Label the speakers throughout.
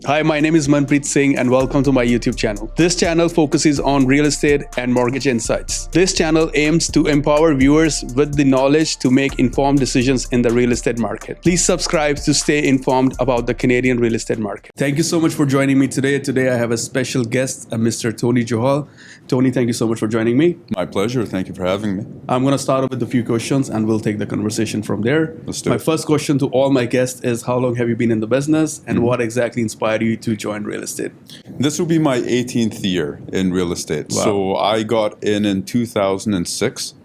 Speaker 1: Hi, my name is Manpreet Singh and welcome to my YouTube channel. This channel focuses on real estate and mortgage insights. This channel aims to empower viewers with the knowledge to make informed decisions in the real estate market. Please subscribe to stay informed about the Canadian real estate market. Thank you so much for joining me today. Today I have a special guest, Mr. Tony Johal. Tony, thank you so much for joining me.
Speaker 2: My pleasure. Thank you for having me.
Speaker 1: I'm going to start off with a few questions and we'll take the conversation from there.
Speaker 2: Let's do
Speaker 1: My
Speaker 2: it.
Speaker 1: first question to all my guests is how long have you been in the business and what exactly inspired you to join real estate?
Speaker 2: This will be my 18th year in real estate.
Speaker 1: Wow.
Speaker 2: So I got in 2006.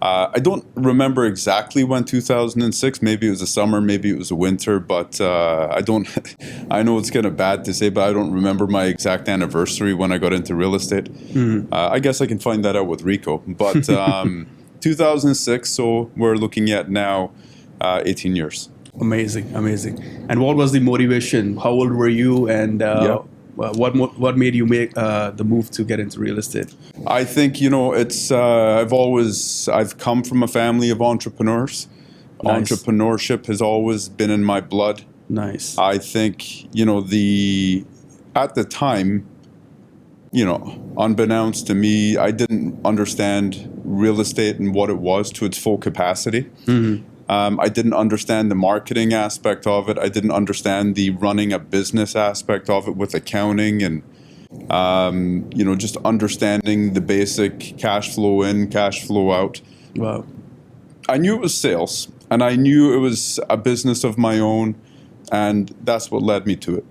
Speaker 2: I don't remember exactly when 2006. Maybe it was a summer, maybe it was a winter, but I don't. I know it's kind of bad to say, but I don't remember my exact anniversary when I got into real estate. I guess I can find that out with Rico. But 2006. So we're looking at now 18 years.
Speaker 1: Amazing. And what was the motivation? How old were you and what made you make the move to get into real estate?
Speaker 2: I think, it's I've come from a family of entrepreneurs.
Speaker 1: Nice.
Speaker 2: Entrepreneurship has always been in my blood.
Speaker 1: Nice.
Speaker 2: I think, at the time, unbeknownst to me, I didn't understand real estate and what it was to its full capacity. I didn't understand the marketing aspect of it. I didn't understand the running a business aspect of it with accounting and, just understanding the basic cash flow in, cash flow out.
Speaker 1: Wow.
Speaker 2: I knew it was sales and I knew it was a business of my own, and that's what led me to it.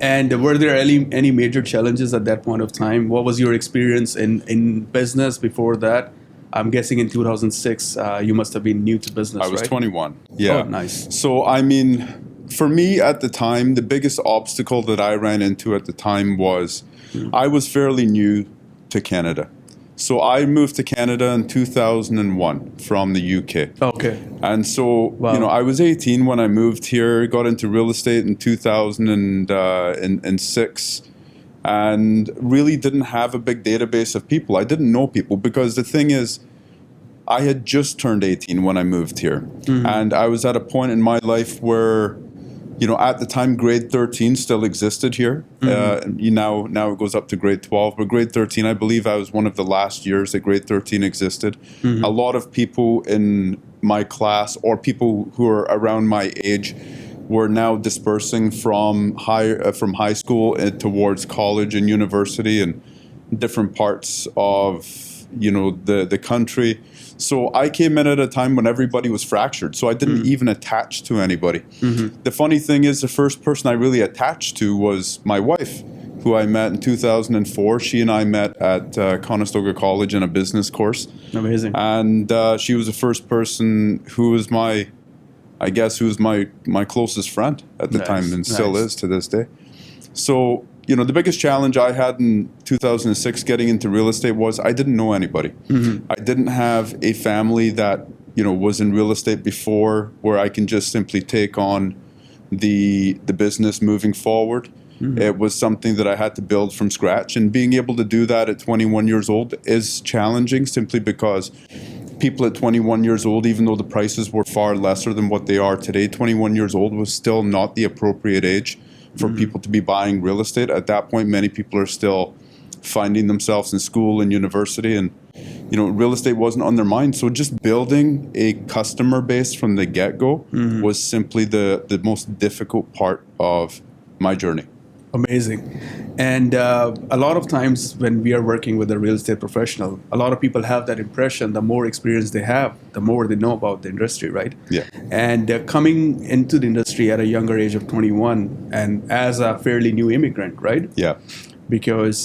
Speaker 1: And were there any major challenges at that point of time? What was your experience in business before that? I'm guessing in 2006, you must have been new to business,
Speaker 2: I was
Speaker 1: right?
Speaker 2: 21. Yeah.
Speaker 1: Oh, nice.
Speaker 2: So, for me at the time, the biggest obstacle that I ran into at the time was I was fairly new to Canada. So I moved to Canada in 2001 from the UK.
Speaker 1: Okay.
Speaker 2: And so, I was 18 when I moved here, got into real estate in 2006. And really didn't have a big database of people. I didn't know people because the thing is, I had just turned 18 when I moved here. And I was at a point in my life where, at the time, grade 13 still existed here. Now it goes up to grade 12. But grade 13, I believe I was one of the last years that grade 13 existed. A lot of people in my class or people who are around my age were now dispersing from high school towards college and university and different parts of the country. So I came in at a time when everybody was fractured. So I didn't even attach to anybody. The funny thing is, the first person I really attached to was my wife, who I met in 2004. She and I met at Conestoga College in a business course.
Speaker 1: Amazing.
Speaker 2: And she was the first person who was my closest friend at the time and still is to this day. So, the biggest challenge I had in 2006 getting into real estate was I didn't know anybody. I didn't have a family that, was in real estate before where I can just simply take on the business moving forward. It was something that I had to build from scratch, and being able to do that at 21 years old is challenging simply because people at 21 years old, even though the prices were far lesser than what they are today, 21 years old was still not the appropriate age for people to be buying real estate. At that point, many people are still finding themselves in school and university, and real estate wasn't on their mind. So just building a customer base from the get-go was simply the most difficult part of my journey.
Speaker 1: Amazing. And a lot of times when we are working with a real estate professional, a lot of people have that impression, the more experience they have, the more they know about the industry, right?
Speaker 2: Yeah.
Speaker 1: And coming into the industry at a younger age of 21 and as a fairly new immigrant, right?
Speaker 2: Yeah.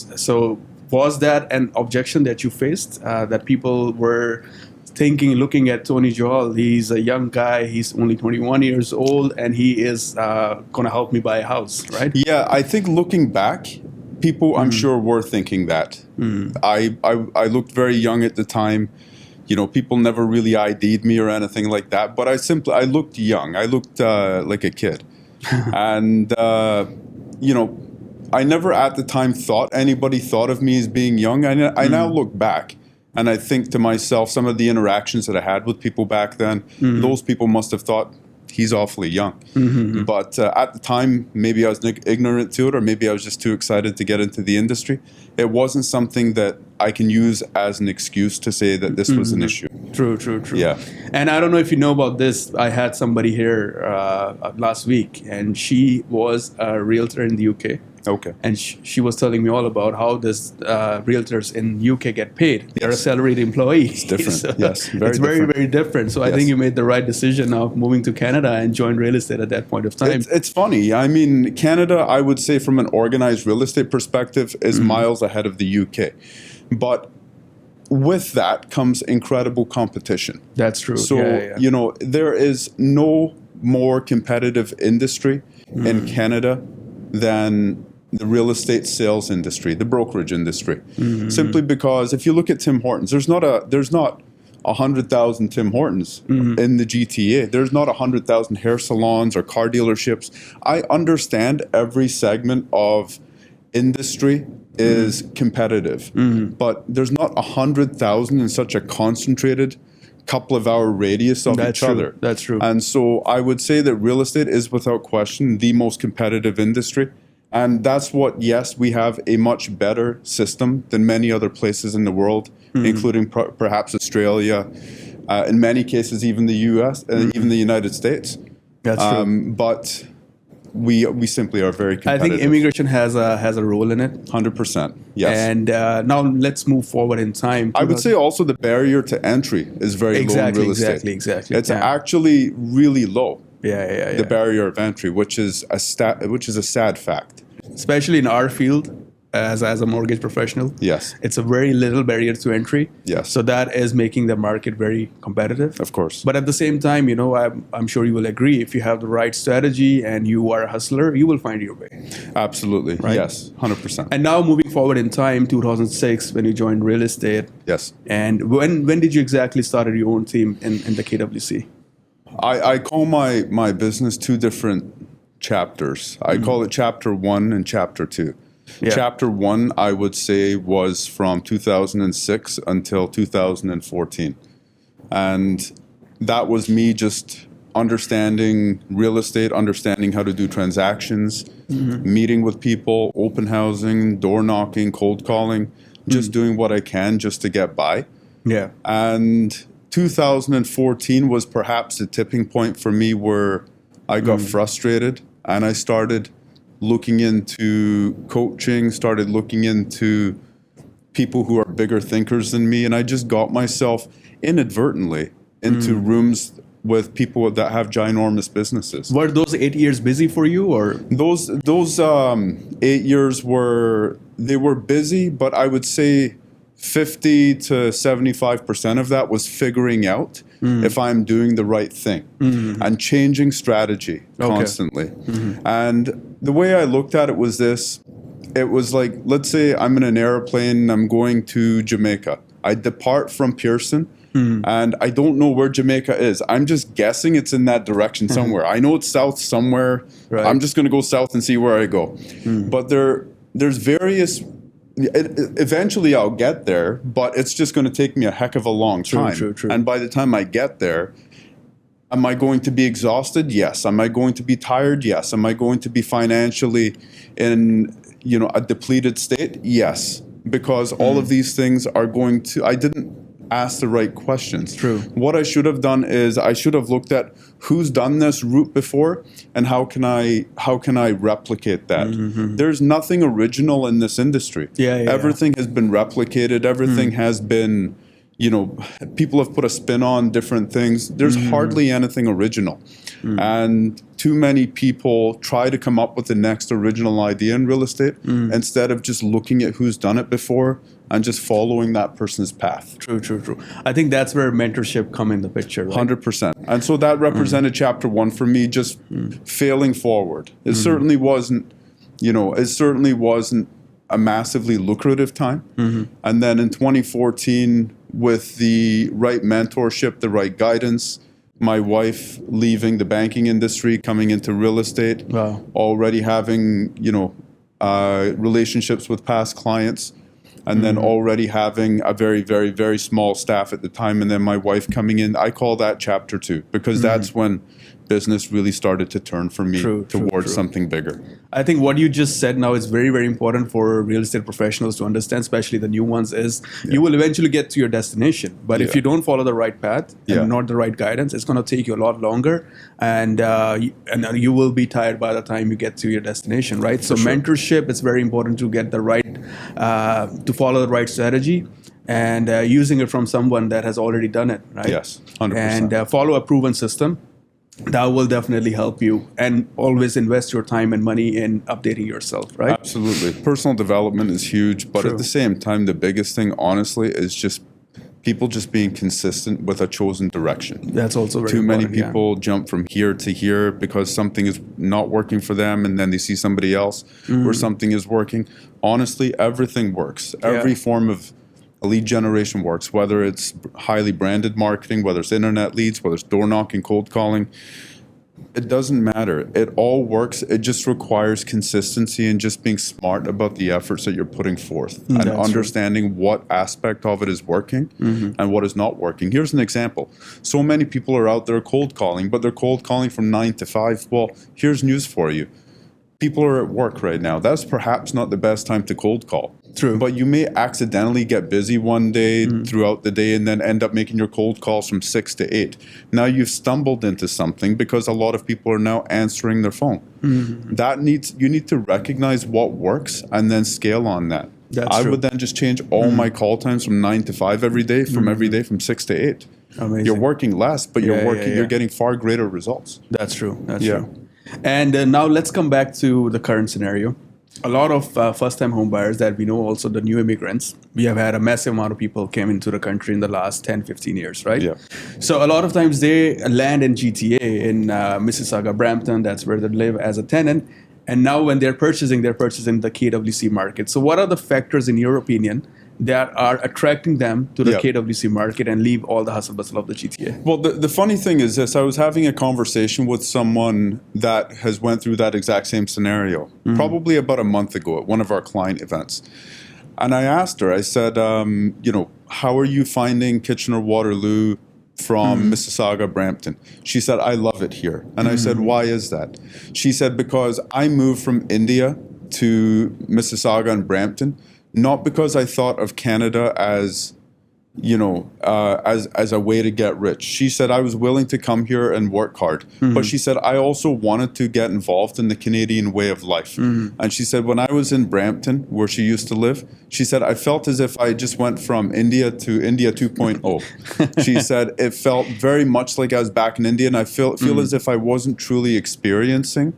Speaker 1: So was that an objection that you faced, that people were looking at Tony Johal, he's a young guy, he's only 21 years old, and he is going to help me buy a house, right?
Speaker 2: Yeah, I think looking back, people I'm sure were thinking that. I looked very young at the time. People never really ID'd me or anything like that, but I looked young. I looked like a kid. And, I never at the time thought anybody thought of me as being young. I now look back and I think to myself, some of the interactions that I had with people back then, those people must have thought, he's awfully young. But at the time, maybe I was ignorant to it, or maybe I was just too excited to get into the industry. It wasn't something that I can use as an excuse to say that this was an issue.
Speaker 1: True.
Speaker 2: Yeah.
Speaker 1: And I don't know if you know about this. I had somebody here last week, and she was a realtor in the UK.
Speaker 2: Okay.
Speaker 1: And she was telling me all about how this realtors in UK get paid. They're a salaried employee.
Speaker 2: It's different.
Speaker 1: So
Speaker 2: Yes,
Speaker 1: it's very different. So I think you made the right decision of moving to Canada and join real estate at that point of time.
Speaker 2: It's funny. I mean, Canada, I would say from an organized real estate perspective, is miles ahead of the UK. But with that comes incredible competition.
Speaker 1: That's true.
Speaker 2: So, you know, there is no more competitive industry in Canada than the real estate sales industry, the brokerage industry. Simply because if you look at Tim Hortons, there's not 100,000 Tim Hortons in the GTA. There's not 100,000 hair salons or car dealerships. I understand every segment of industry is competitive, but there's not 100,000 in such a concentrated couple of hour radius of each other.
Speaker 1: That's true.
Speaker 2: And so I would say that real estate is without question the most competitive industry. And that's what, yes, we have a much better system than many other places in the world, including perhaps Australia, in many cases even the US, even the United States.
Speaker 1: That's true.
Speaker 2: But we simply are very competitive.
Speaker 1: I think immigration has a role in it.
Speaker 2: 100%, yes.
Speaker 1: And now let's move forward in time.
Speaker 2: I would say also the barrier to entry is very low in real estate.
Speaker 1: Exactly.
Speaker 2: It's actually really low.
Speaker 1: Yeah.
Speaker 2: The barrier of entry, which is a sad fact.
Speaker 1: Especially in our field, as a mortgage professional.
Speaker 2: Yes.
Speaker 1: It's a very little barrier to entry.
Speaker 2: Yes.
Speaker 1: So that is making the market very competitive.
Speaker 2: Of course.
Speaker 1: But at the same time, you know, I'm sure you will agree, if you have the right strategy and you are a hustler, you will find your way.
Speaker 2: Absolutely. Right? Yes. 100%.
Speaker 1: And now moving forward in time, 2006, when you joined real estate.
Speaker 2: Yes.
Speaker 1: And when did you exactly start your own team in the KWC?
Speaker 2: I call my business two different chapters. I call it chapter 1 and chapter 2. Yeah. Chapter 1, I would say, was from 2006 until 2014. And that was me just understanding real estate, understanding how to do transactions, meeting with people, open housing, door knocking, cold calling, just doing what I can just to get by.
Speaker 1: Yeah.
Speaker 2: And 2014 was perhaps a tipping point for me where I got frustrated and I started looking into coaching, started looking into people who are bigger thinkers than me. And I just got myself inadvertently into rooms with people that have ginormous businesses.
Speaker 1: Were those 8 years busy for you, or?
Speaker 2: Those 8 years were busy, but I would say 50 to 75% of that was figuring out if I'm doing the right thing and changing strategy constantly. And the way I looked at it was this. It was like, let's say I'm in an airplane and I'm going to Jamaica. I depart from Pearson and I don't know where Jamaica is. I'm just guessing it's in that direction somewhere. I know it's south somewhere. Right. I'm just going to go south and see where I go. But there's various... Eventually I'll get there, but it's just going to take me a heck of a long time. True. And by the time I get there, am I going to be exhausted? Yes. Am I going to be tired? Yes. Am I going to be financially in, a depleted state? Yes. Because all of these things are going to... I didn't ask the right questions.
Speaker 1: True.
Speaker 2: What I should have done is I should have looked at who's done this route before and how can I replicate that. There's nothing original in this industry. Everything has been replicated. Everything has been, people have put a spin on different things. There's hardly anything original. And too many people try to come up with the next original idea in real estate instead of just looking at who's done it before and just following that person's path.
Speaker 1: True. I think that's where mentorship come in the picture, right?
Speaker 2: 100%. And so that represented chapter 1 for me, just failing forward. It certainly wasn't, a massively lucrative time. And then in 2014, with the right mentorship, the right guidance, my wife leaving the banking industry, coming into real estate, already having, relationships with past clients, and then already having a very, very, very small staff at the time, and then my wife coming in. I call that chapter 2, because that's when business really started to turn for me towards something bigger.
Speaker 1: I think what you just said now is very, very important for real estate professionals to understand, especially the new ones, is you will eventually get to your destination. But if you don't follow the right path and not the right guidance, it's going to take you a lot longer, and you will be tired by the time you get to your destination, right? So mentorship, it's very important to get the right, to follow the right strategy, and using it from someone that has already done it, right?
Speaker 2: Yes, 100%.
Speaker 1: And follow a proven system. That will definitely help you, and always invest your time and money in updating yourself, right?
Speaker 2: Absolutely. Personal development is huge, but at the same time, the biggest thing, honestly, is just people just being consistent with a chosen direction.
Speaker 1: That's also very
Speaker 2: Too
Speaker 1: important.
Speaker 2: many people jump from here to here because something is not working for them, and then they see somebody else where something is working. Honestly, everything works. Every form of lead generation works, whether it's highly branded marketing, whether it's internet leads, whether it's door knocking, cold calling. It doesn't matter. It all works. It just requires consistency and just being smart about the efforts that you're putting forth and understanding what aspect of it is working and what is not working. Here's an example. So many people are out there cold calling, but they're cold calling from 9 to 5. Well, here's news for you. People are at work right now. That's perhaps not the best time to cold call.
Speaker 1: True.
Speaker 2: But you may accidentally get busy one day throughout the day and then end up making your cold calls from 6 to 8. Now you've stumbled into something because a lot of people are now answering their phone. You need to recognize what works and then scale on that. I would then just change all my call times from 9 to 5 every day, from 6 to 8.
Speaker 1: Amazing.
Speaker 2: You're working less, but you're getting far greater results.
Speaker 1: That's true. That's true. And now let's come back to the current scenario. A lot of first-time home buyers that we know, also the new immigrants, we have had a massive amount of people came into the country in the last 10, 15 years, right?
Speaker 2: Yeah.
Speaker 1: So a lot of times they land in GTA, in Mississauga, Brampton, that's where they live as a tenant. And now when they're purchasing the KWC market. So what are the factors, in your opinion, that are attracting them to the KWC market and leave all the hustle bustle of the GTA?
Speaker 2: Well, the funny thing is this. I was having a conversation with someone that has went through that exact same scenario, probably about a month ago at one of our client events. And I asked her, I said, how are you finding Kitchener-Waterloo from Mississauga, Brampton? She said, I love it here. And I said, why is that? She said, because I moved from India to Mississauga and Brampton, not because I thought of Canada as, as a way to get rich. She said, I was willing to come here and work hard. But she said, I also wanted to get involved in the Canadian way of life. And she said, when I was in Brampton, where she used to live, she said, I felt as if I just went from India to India 2.0. She said, it felt very much like I was back in India, and I feel as if I wasn't truly experiencing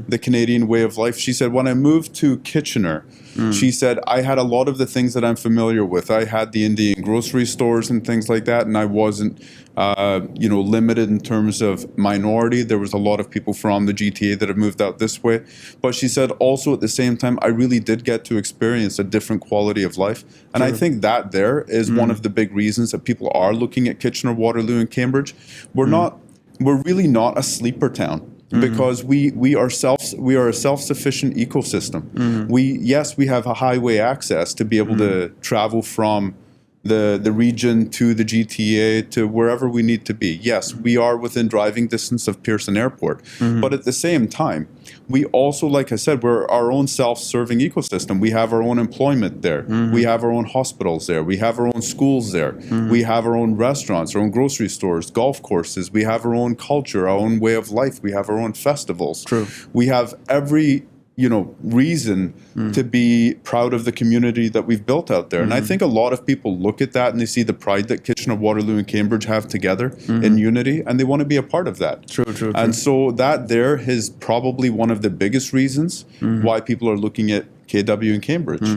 Speaker 2: the Canadian way of life. She said, when I moved to Kitchener, she said, I had a lot of the things that I'm familiar with. I had the Indian grocery stores and things like that, and I wasn't, limited in terms of minority. There was a lot of people from the GTA that have moved out this way. But she said also at the same time, I really did get to experience a different quality of life. And I think that there is one of the big reasons that people are looking at Kitchener, Waterloo, and Cambridge. We're really not a sleeper town. Because we are a self-sufficient ecosystem. We have a highway access to be able to travel from the region to the GTA to wherever we need to be. Yes, we are within driving distance of Pearson Airport, but at the same time, we also, like I said, we're our own self-serving ecosystem. We have our own employment there. We have our own hospitals there. We have our own schools there. We have our own restaurants, our own grocery stores, golf courses. We have our own culture, our own way of life. We have our own festivals.
Speaker 1: True.
Speaker 2: We have every reason to be proud of the community that we've built out there. And I think a lot of people look at that and they see the pride that Kitchener, Waterloo, and Cambridge have together in unity, and they want to be a part of that.
Speaker 1: True.
Speaker 2: And so that there is probably one of the biggest reasons why people are looking at KW and Cambridge.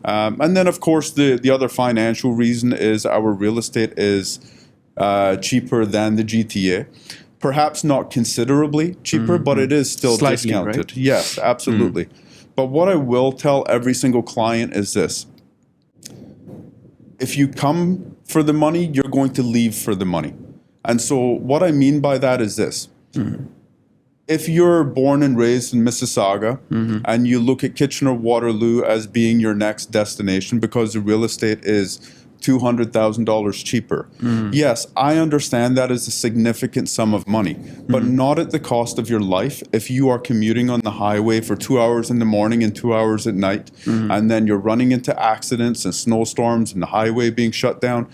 Speaker 2: And then, of course, the other financial reason is our real estate is cheaper than the GTA. Perhaps not considerably cheaper, but it is still
Speaker 1: slightly,
Speaker 2: discounted.
Speaker 1: right?
Speaker 2: Yes, absolutely. But what I will tell every single client is this. If you come for the money, you're going to leave for the money. And so what I mean by that is this. if you're born and raised in Mississauga and you look at Kitchener-Waterloo as being your next destination because the real estate is $200,000 cheaper. Yes, I understand that is a significant sum of money, but not at the cost of your life. If you are commuting on the highway for 2 hours in the morning and 2 hours at night, and then you're running into accidents and snowstorms and the highway being shut down,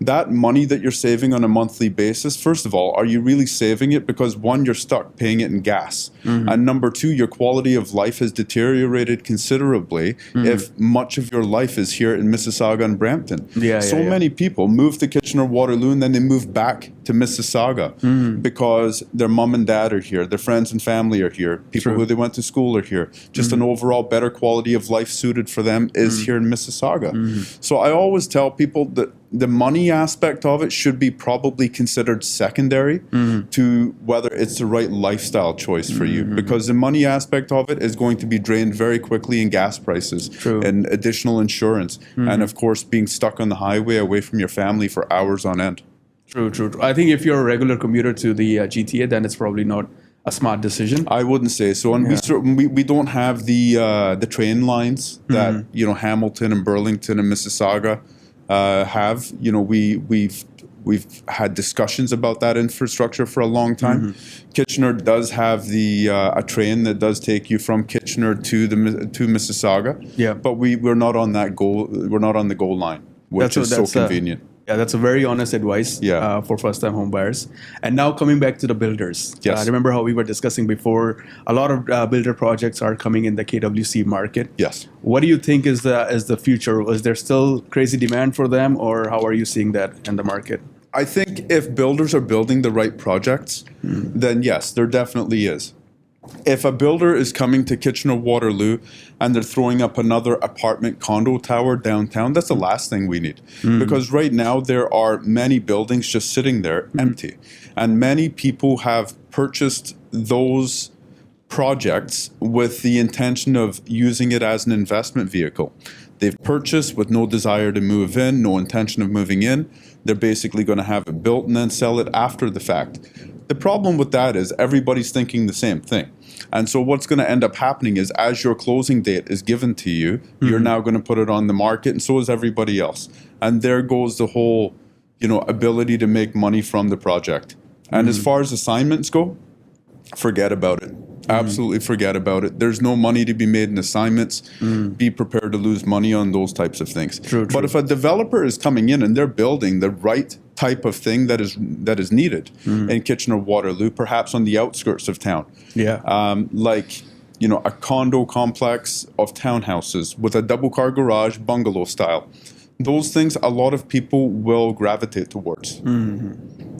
Speaker 2: that money that you're saving on a monthly basis, first of all, are you really saving it? Because one, you're stuck paying it in gas. And number two, your quality of life has deteriorated considerably if much of your life is here in Mississauga and Brampton. Many people move to Kitchener-Waterloo and then they move back to Mississauga because their mom and dad are here, their friends and family are here, people who they went to school are here. Just an overall better quality of life suited for them is here in Mississauga. So I always tell people that the money aspect of it should be probably considered secondary to whether it's the right lifestyle choice for you, because the money aspect of it is going to be drained very quickly in gas prices and additional insurance and of course being stuck on the highway away from your family for hours on end.
Speaker 1: True. I think if you're a regular commuter to the GTA, then it's probably not a smart decision.
Speaker 2: I wouldn't say so, and we don't have the train lines that Hamilton and Burlington and Mississauga have. We've had discussions about that infrastructure for a long time. Kitchener does have a train that does take you from Kitchener to Mississauga. But we're not on that goal. We're not on the goal line, which is so convenient.
Speaker 1: That's a very honest advice for first-time home buyers. And now coming back to the builders. Remember how we were discussing before, a lot of builder projects are coming in the KWC market. What do you think is the future? Is there still crazy demand for them, or how are you seeing that in the market?
Speaker 2: I think if builders are building the right projects, then yes, there definitely is. If a builder is coming to Kitchener-Waterloo and they're throwing up another apartment condo tower downtown, that's the last thing we need. Because right now there are many buildings just sitting there empty. And many people have purchased those projects with the intention of using it as an investment vehicle. They've purchased with no desire to move in, no intention of moving in. They're basically going to have it built and then sell it after the fact. The problem with that is everybody's thinking the same thing. And so what's going to end up happening is as your closing date is given to you, you're now going to put it on the market, and so is everybody else. And there goes the whole, ability to make money from the project. And as far as assignments go, forget about it. Absolutely forget about it. There's no money to be made in assignments. Be prepared to lose money on those types of things. But if a developer is coming in and they're building the right type of thing that is needed in Kitchener-Waterloo, perhaps on the outskirts of town, a condo complex of townhouses with a double-car garage, bungalow style. Those things a lot of people will gravitate towards.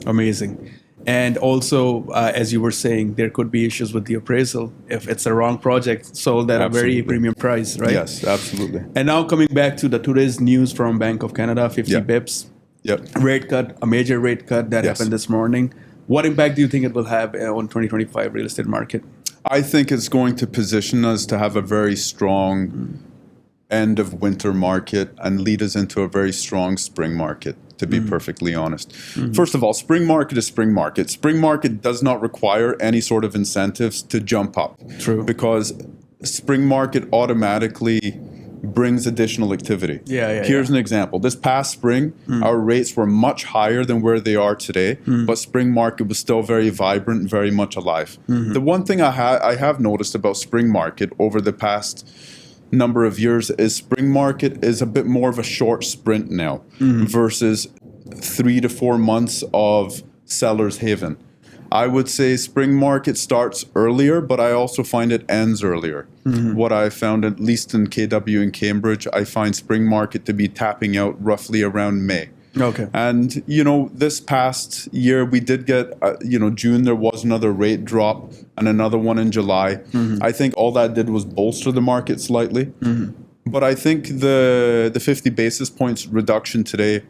Speaker 1: Amazing. And also, as you were saying, there could be issues with the appraisal if it's a wrong project sold at a very premium price, right?
Speaker 2: Yes, absolutely.
Speaker 1: And now coming back to today's news from Bank of Canada, 50 bips, rate cut, a major rate cut that happened this morning. What impact do you think it will have on 2025 real estate market?
Speaker 2: I think it's going to position us to have a very strong end of winter market and lead us into a very strong spring market, to be perfectly honest. First of all, spring market is spring market. Spring market does not require any sort of incentives to jump up. Because spring market automatically brings additional activity. Here's an example. This past spring, our rates were much higher than where they are today, but spring market was still very vibrant and very much alive. The one thing I have noticed about spring market over the past number of years is spring market is a bit more of a short sprint now versus 3 to 4 months of seller's haven. I would say spring market starts earlier, but I also find it ends earlier. What I found, at least in KW and Cambridge, I find spring market to be tapping out roughly around May. And, this past year we did get, June there was another rate drop and another one in July. I think all that did was bolster the market slightly. But I think the 50 basis points reduction today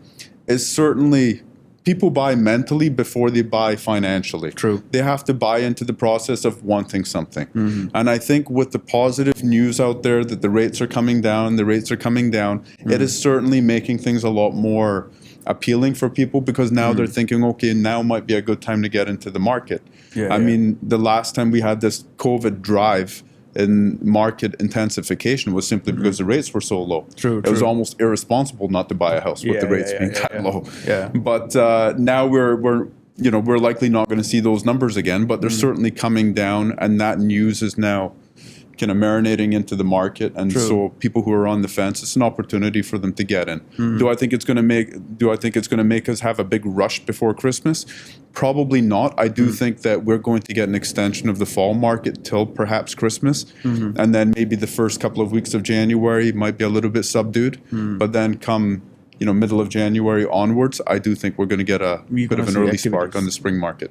Speaker 2: is certainly, people buy mentally before they buy financially. They have to buy into the process of wanting something. And I think with the positive news out there that the rates are coming down, it is certainly making things a lot more appealing for people because now they're thinking, okay, now might be a good time to get into the market. I mean, the last time we had this COVID drive in market intensification was simply because the rates were so low. It was almost irresponsible not to buy a house with the rates being that low. But now we're likely not going to see those numbers again, but they're certainly coming down, and that news is now kind of marinating into the market, and so people who are on the fence, it's an opportunity for them to get in. Do I think it's going to make us have a big rush before Christmas? Probably not. I do think that we're going to get an extension of the fall market till perhaps Christmas, and then maybe the first couple of weeks of January might be a little bit subdued, but then come middle of January onwards, I do think we're going to get a bit of an early spark on the spring market.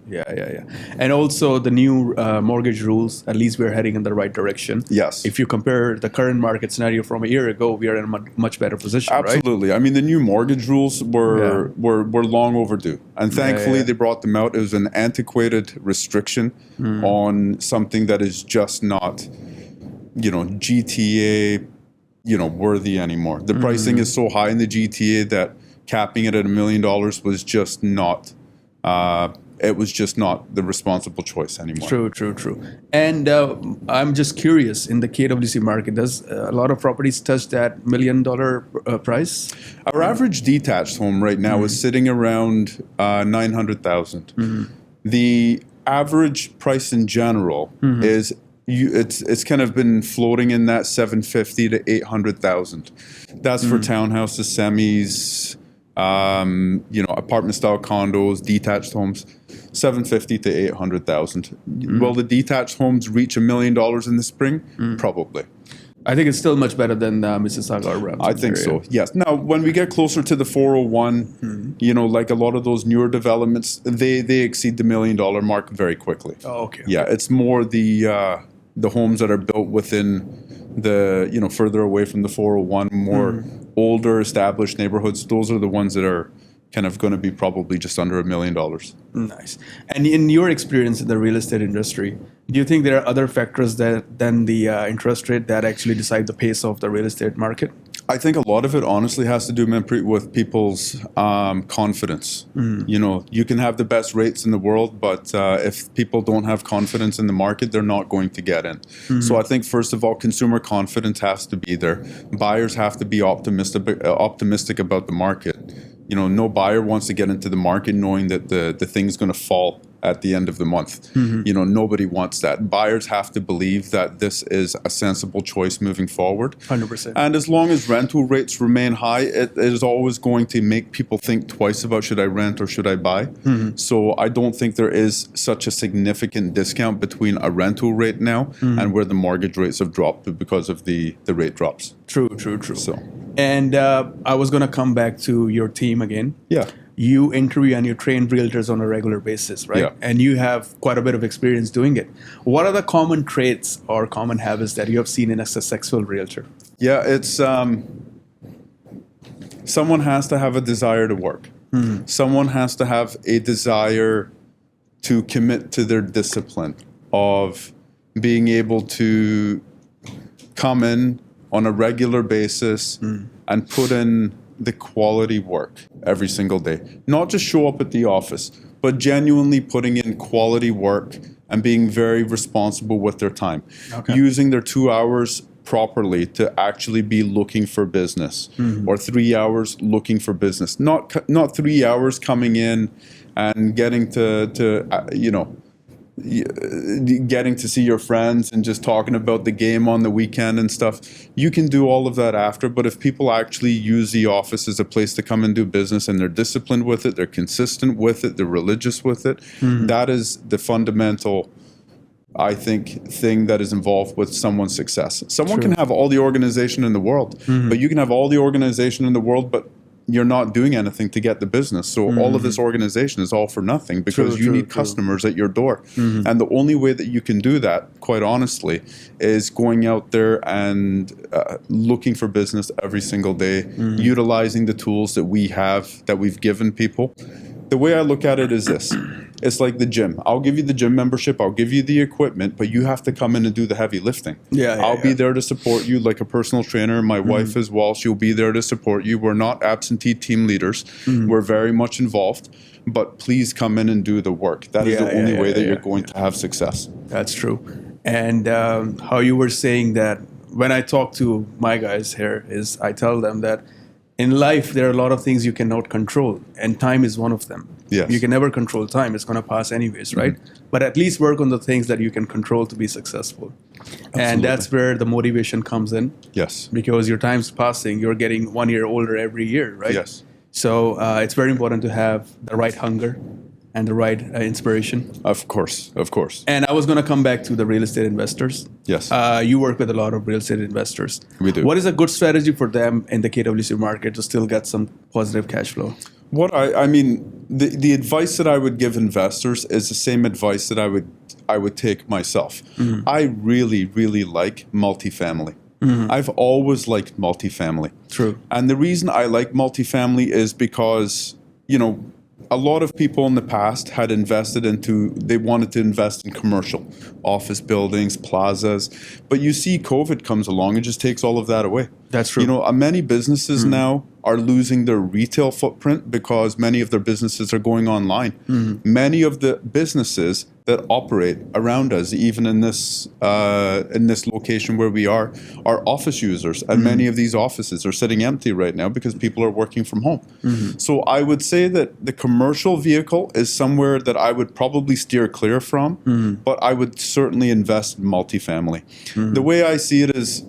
Speaker 1: And also the new mortgage rules, at least we're heading in the right direction.
Speaker 2: Yes.
Speaker 1: If you compare the current market scenario from a year ago, we are in a much better position,
Speaker 2: Absolutely.
Speaker 1: right?
Speaker 2: I mean, the new mortgage rules were long overdue. And thankfully, they brought them out. It was an antiquated restriction on something that is just not, GTA worthy anymore. The pricing is so high in the GTA that capping it at $1 million was just not, it was just not the responsible choice anymore.
Speaker 1: True. And I'm just curious, in the KWC market, does a lot of properties touch that $1 million price?
Speaker 2: Our average detached home right now is sitting around $900,000. The average price in general is it's kind of been floating in that $750,000 to $800,000. That's for townhouses, semis, apartment style condos, detached homes. $750,000 to $800,000. Will the detached homes reach $1 million in the spring? Probably.
Speaker 1: I think it's still much better than Mississauga or Brampton.
Speaker 2: I think so, yes. Now, when we get closer to the 401, like a lot of those newer developments, they exceed the $1 million mark very quickly.
Speaker 1: Oh, okay.
Speaker 2: Yeah, it's more the homes that are built within the, further away from the 401, more older established neighborhoods. Those are the ones that are kind of going to be probably just under $1 million.
Speaker 1: Nice. And in your experience in the real estate industry, do you think there are other factors than the interest rate that actually decide the pace of the real estate market?
Speaker 2: I think a lot of it honestly has to do, Manpreet, with people's confidence. You can have the best rates in the world, but if people don't have confidence in the market, they're not going to get in. So I think, first of all, consumer confidence has to be there. Buyers have to be optimistic about the market. No buyer wants to get into the market knowing that the thing's going to fall at the end of the month. Nobody wants that. Buyers have to believe that this is a sensible choice moving forward.
Speaker 1: 100%.
Speaker 2: And as long as rental rates remain high, it is always going to make people think twice about should I rent or should I buy. So I don't think there is such a significant discount between a rental rate now and where the mortgage rates have dropped because of the rate drops.
Speaker 1: True.
Speaker 2: So.
Speaker 1: And I was going to come back to your team again.
Speaker 2: Yeah.
Speaker 1: You interview and you train realtors on a regular basis, right?
Speaker 2: Yeah.
Speaker 1: And you have quite a bit of experience doing it. What are the common traits or common habits that you have seen in a successful realtor?
Speaker 2: Yeah, it's someone has to have a desire to work. Someone has to have a desire to commit to their discipline of being able to come in on a regular basis and put in the quality work every single day. Not just show up at the office, but genuinely putting in quality work and being very responsible with their time. Using their 2 hours properly to actually be looking for business, or 3 hours looking for business. Not 3 hours coming in and getting getting to see your friends and just talking about the game on the weekend and stuff. You can do all of that after, but if people actually use the office as a place to come and do business and they're disciplined with it, they're consistent with it, they're religious with it, that is the fundamental, I think, thing that is involved with someone's success. Someone can have all the organization in the world, but you can have all the organization in the world, but you're not doing anything to get the business. So all of this organization is all for nothing because you need customers at your door. And the only way that you can do that, quite honestly, is going out there and looking for business every single day, utilizing the tools that we have, that we've given people. the way I look at it is this. It's like the gym. I'll give you the gym membership. I'll give you the equipment, but you have to come in and do the heavy lifting. I'll be there to support you like a personal trainer. My wife as well. She'll be there to support you. We're not absentee team leaders. We're very much involved. But please come in and do the work. That is the only way that you're going to have success.
Speaker 1: That's true. And how you were saying that when I talk to my guys here is I tell them that in life, there are a lot of things you cannot control, and time is one of them.
Speaker 2: Yes.
Speaker 1: You can never control time. It's going to pass anyways, right? But at least work on the things that you can control to be successful. Absolutely. And that's where the motivation comes in.
Speaker 2: Yes.
Speaker 1: Because your time's passing. You're getting 1 year older every year, right?
Speaker 2: Yes.
Speaker 1: So it's very important to have the right hunger and the right inspiration.
Speaker 2: Of course.
Speaker 1: And I was going to come back to the real estate investors.
Speaker 2: Yes.
Speaker 1: You work with a lot of real estate investors.
Speaker 2: We do.
Speaker 1: What is a good strategy for them in the KWC market to still get some positive cash flow?
Speaker 2: I mean, the advice that I would give investors is the same advice that I would take myself. I really, really like multifamily. I've always liked multifamily.
Speaker 1: True.
Speaker 2: And the reason I like multifamily is because, a lot of people in the past they wanted to invest in commercial, office buildings, plazas. But you see COVID comes along and just takes all of that away.
Speaker 1: That's true.
Speaker 2: Many businesses now are losing their retail footprint because many of their businesses are going online. Many of the businesses that operate around us, even in this location where we are office users, and many of these offices are sitting empty right now because people are working from home. So I would say that the commercial vehicle is somewhere that I would probably steer clear from, but I would certainly invest in multifamily. The way I see it is,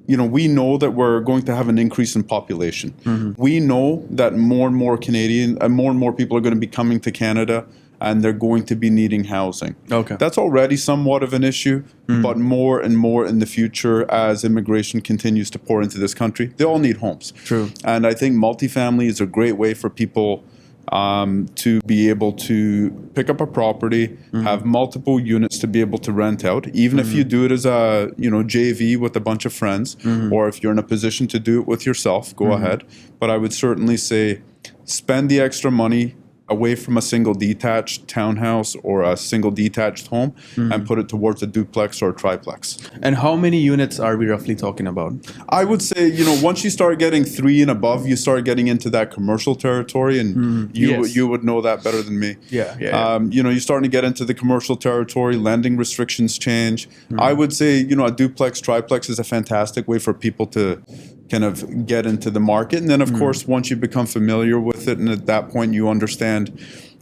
Speaker 2: we know that we're going to have an increase in population. We know that more and more more and more people are going to be coming to Canada, and they're going to be needing housing.
Speaker 1: Okay.
Speaker 2: That's already somewhat of an issue, but more and more in the future as immigration continues to pour into this country, they all need homes.
Speaker 1: True.
Speaker 2: And I think multifamily is a great way for people to be able to pick up a property, have multiple units to be able to rent out, even if you do it as a JV with a bunch of friends, or if you're in a position to do it with yourself, go ahead. But I would certainly say spend the extra money away from a single detached townhouse or a single detached home and put it towards a duplex or a triplex.
Speaker 1: And how many units are we roughly talking about?
Speaker 2: I would say, once you start getting 3 and above, you start getting into that commercial territory, and you would know that better than me.
Speaker 1: Yeah.
Speaker 2: You're starting to get into the commercial territory, lending restrictions change. I would say, a duplex, triplex is a fantastic way for people to kind of get into the market. And then, of course, once you become familiar with it, and at that point you understand,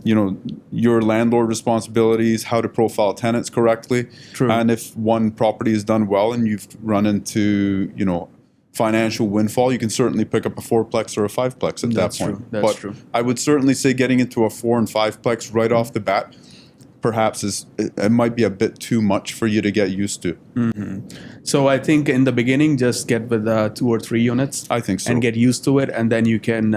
Speaker 2: your landlord responsibilities, how to profile tenants correctly. True. And if one property is done well and you've run into, financial windfall, you can certainly pick up a 4-plex or a 5-plex at that point.
Speaker 1: That's true.
Speaker 2: I would certainly say getting into a 4 and 5-plex right off the bat perhaps it might be a bit too much for you to get used to.
Speaker 1: So I think in the beginning, just get with 2 or 3 units.
Speaker 2: I think so.
Speaker 1: And get used to it, and then you can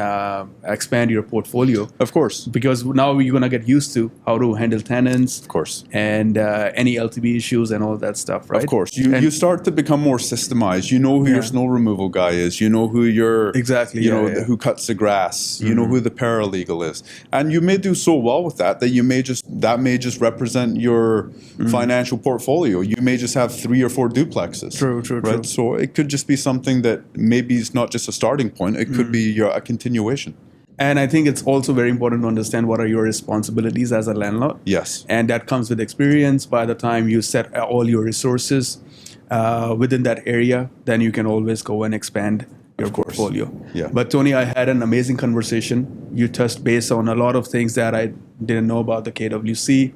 Speaker 1: expand your portfolio.
Speaker 2: Of course.
Speaker 1: Because now you're going to get used to how to handle tenants.
Speaker 2: Of course.
Speaker 1: And any LTV issues and all that stuff, right?
Speaker 2: Of course. You start to become more systemized. You know who your snow removal guy is. You know who your...
Speaker 1: Exactly.
Speaker 2: Who cuts the grass. You know who the paralegal is. And you may do so well with that that may just represent your financial portfolio. You may just have 3 or 4 duplexes.
Speaker 1: True.
Speaker 2: Right? So it could just be something that maybe is not just a starting point. It could be a continuation.
Speaker 1: And I think it's also very important to understand what are your responsibilities as a landlord.
Speaker 2: Yes.
Speaker 1: And that comes with experience. By the time you set all your resources within that area, then you can always go and expand your portfolio.
Speaker 2: Yeah.
Speaker 1: But Tony, I had an amazing conversation. You touched base on a lot of things that I didn't know about the KWC.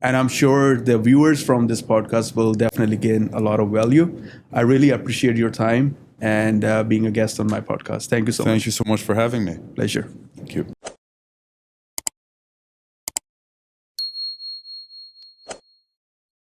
Speaker 1: And I'm sure the viewers from this podcast will definitely gain a lot of value. I really appreciate your time and being a guest on my podcast. Thank you so much.
Speaker 2: Thank you so much for having me.
Speaker 1: Pleasure.
Speaker 2: Thank you.